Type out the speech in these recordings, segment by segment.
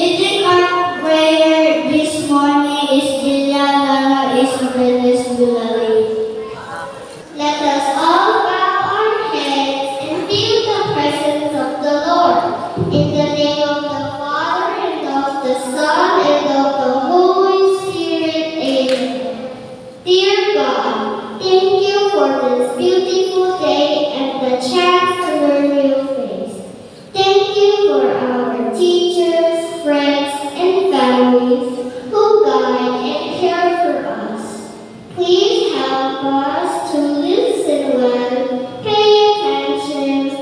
Leading our prayer this morning is Juliana Isabel Bulali. Let us all bow our heads and feel the presence of the Lord. In the name of the Father, and of the Son, and of the Holy Spirit. Amen. Dear God, thank you for this beautiful day and the chance to learn your face. Thank you for our teachers, friends, and families who guide and care for us. Please help us to listen well, pay attention,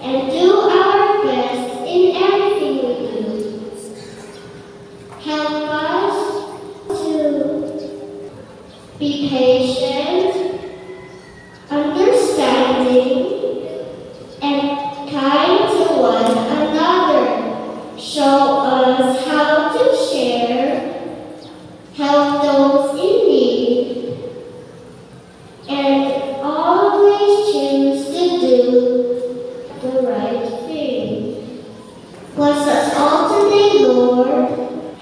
and do our best in everything we do. Help us to be patient, understanding, and kind to one another. Show us how to share, help those in need, and always choose to do the right thing. Bless us all today, Lord,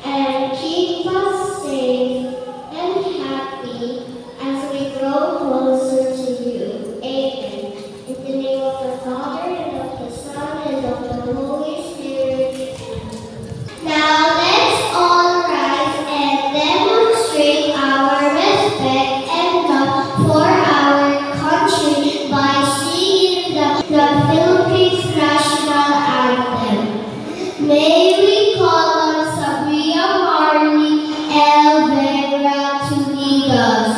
and keep us safe and happy as we grow closer to you. Amen. In the name of the Father, and of the Son, and of the Holy Spirit. Now let's all rise and demonstrate our respect and love for our country by singing the Philippines national anthem. May we call on Sabria Marley Elvera to lead us.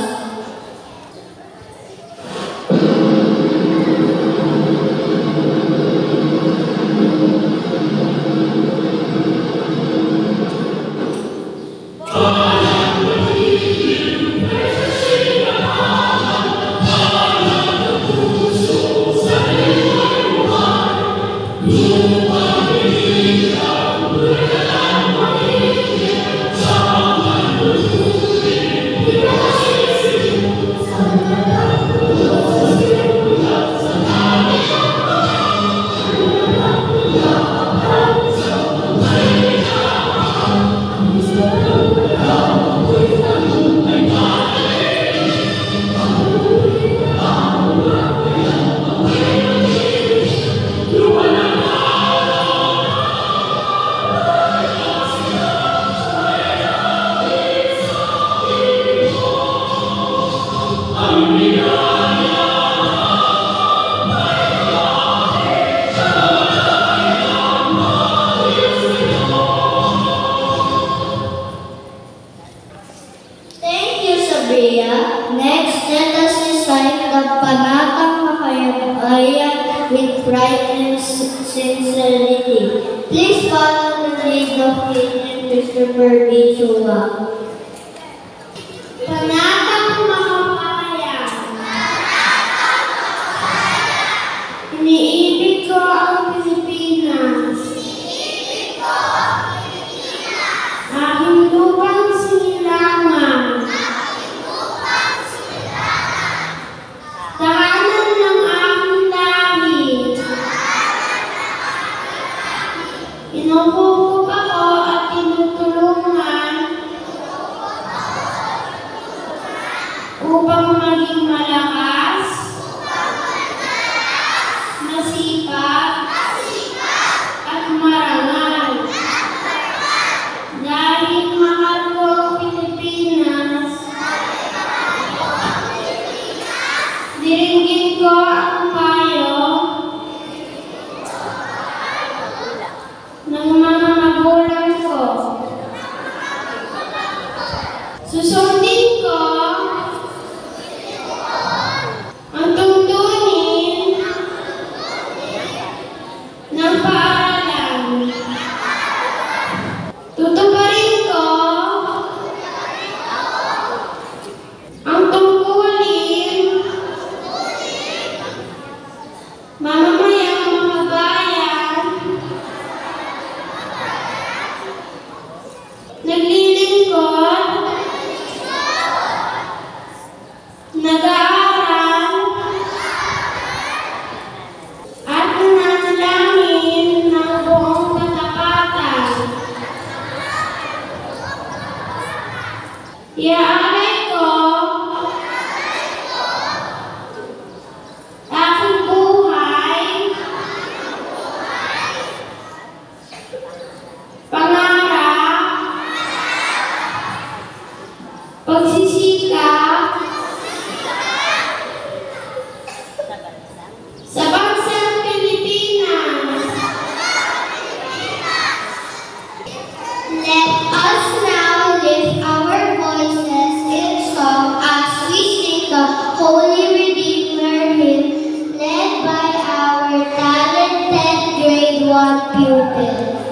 Thank you, Sabria. Next, let us recite the Panatang Makayabayan with pride and sincerity. Please follow the lead of King Christopher B. Chua. Panatang Makabayan. Iniibig ko ang Pilipinas. Aking lupang sinilangan. Tahanan ng aking lahi. Inuhukop ako at tinutulungan upang maging malakas, masipag, at marangal. Dahil mahal ko ang Pilipinas, diringgin ko ang payo ng mga magulang ko. Susundin ko enjoyable.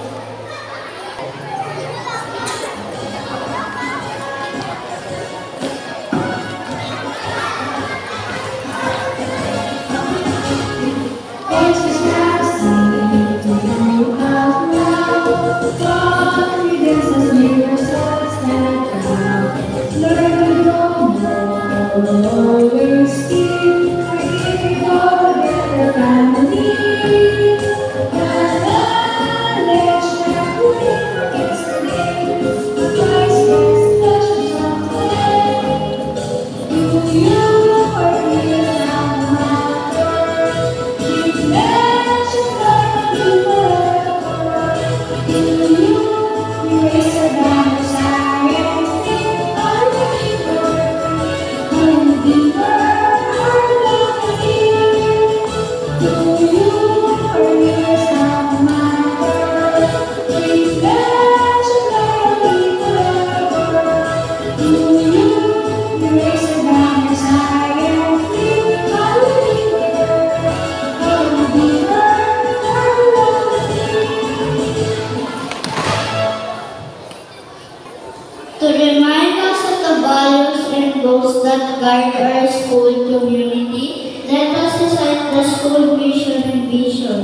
To remind us of the values and goals that guide our school community, let us recite the school mission and vision.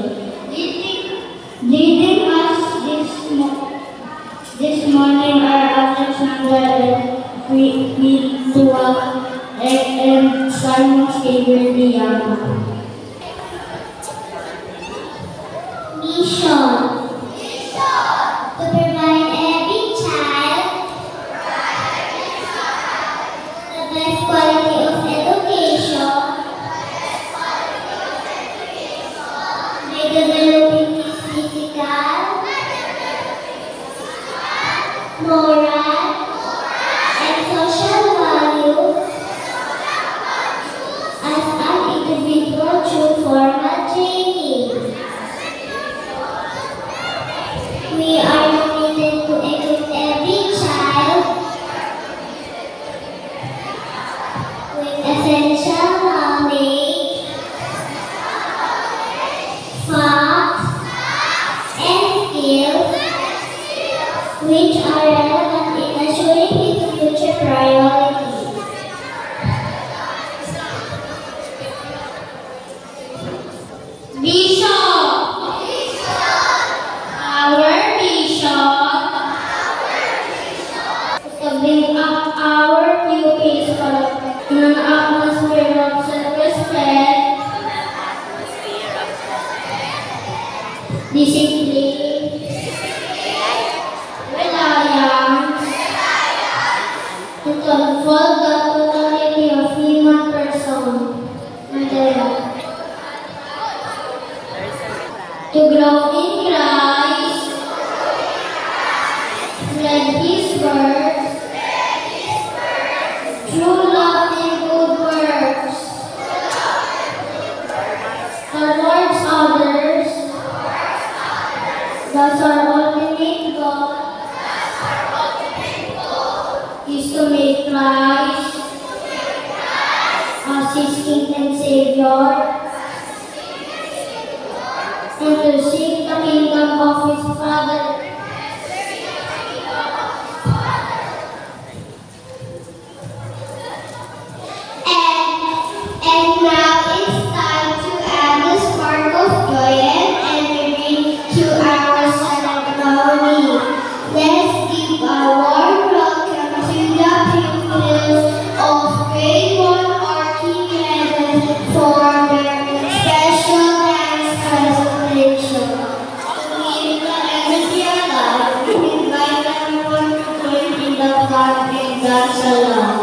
Leading us this morning are Alexander and Ritual and Simon Xavier Liang. Mission. To provide every child the best quality of education by developing his physical, moral, and social values as an individual through formal training. We are committed to equip every child with essential knowledge, facts, and skills which are relevant in assuring his future priorities. Vision. Our vision is to bring up our pupils in an atmosphere of self-respect, discipline, reliance, and to unfold the totality of human person, and to grow in Christ, spread His word, through love and good works, towards others, thus our ultimate goal is to make Christ as His King and Savior, and to seek the kingdom of His Father. And now it's time to add the spark of joy and energy to our ceremony. Let's give a warm welcome to the pupils of Grade 1 Archie for their special dance presentation. To keep the energy alive, we invite everyone to join in the flag and dance along.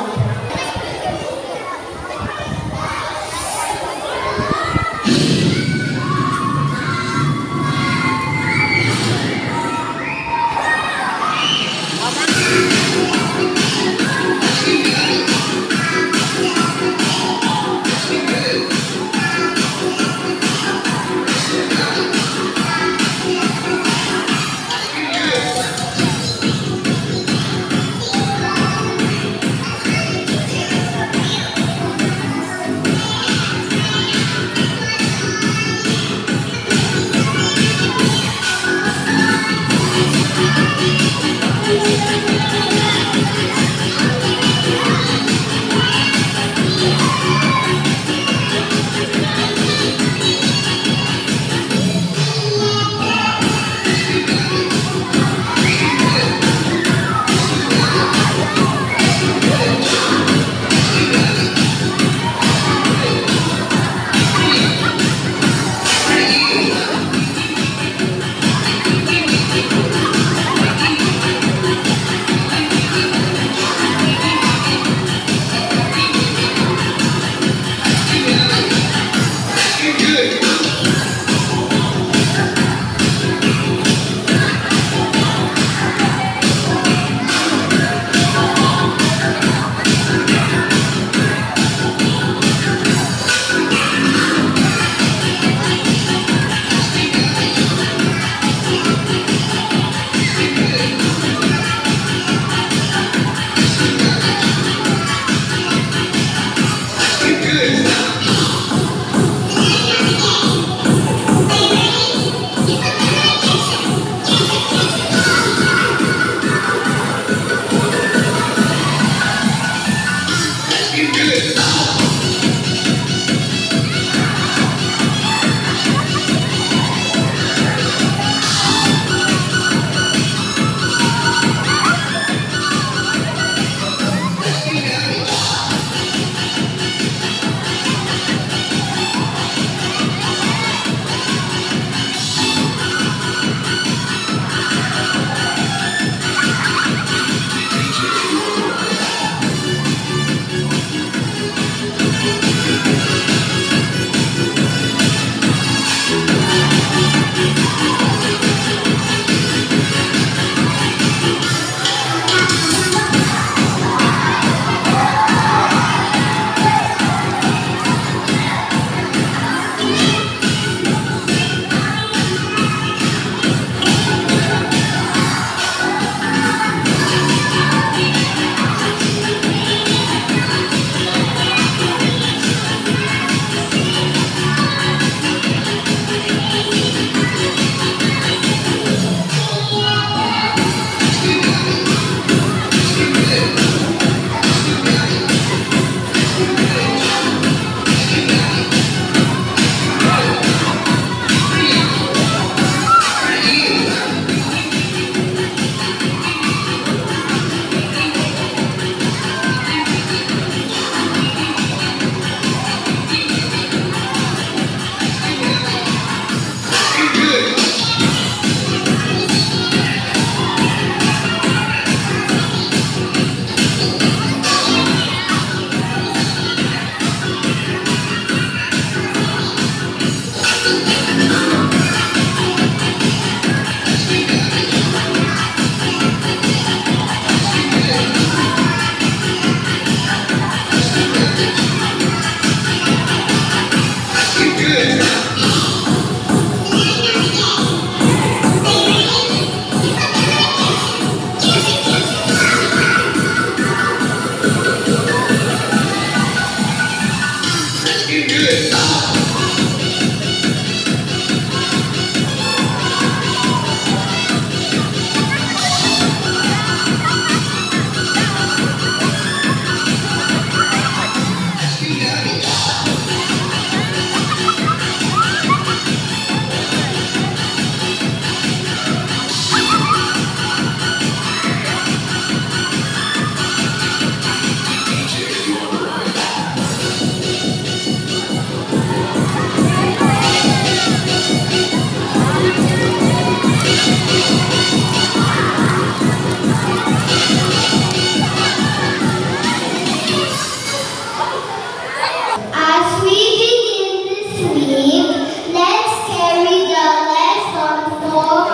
As we begin this week, let's carry the lesson from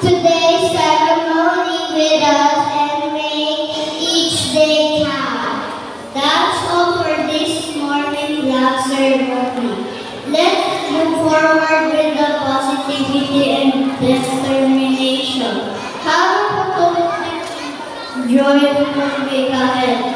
today's ceremony with us and make each day count. That's all for this morning vlog ceremony. Let's move forward with the positivity and determination. Have a joyful week ahead.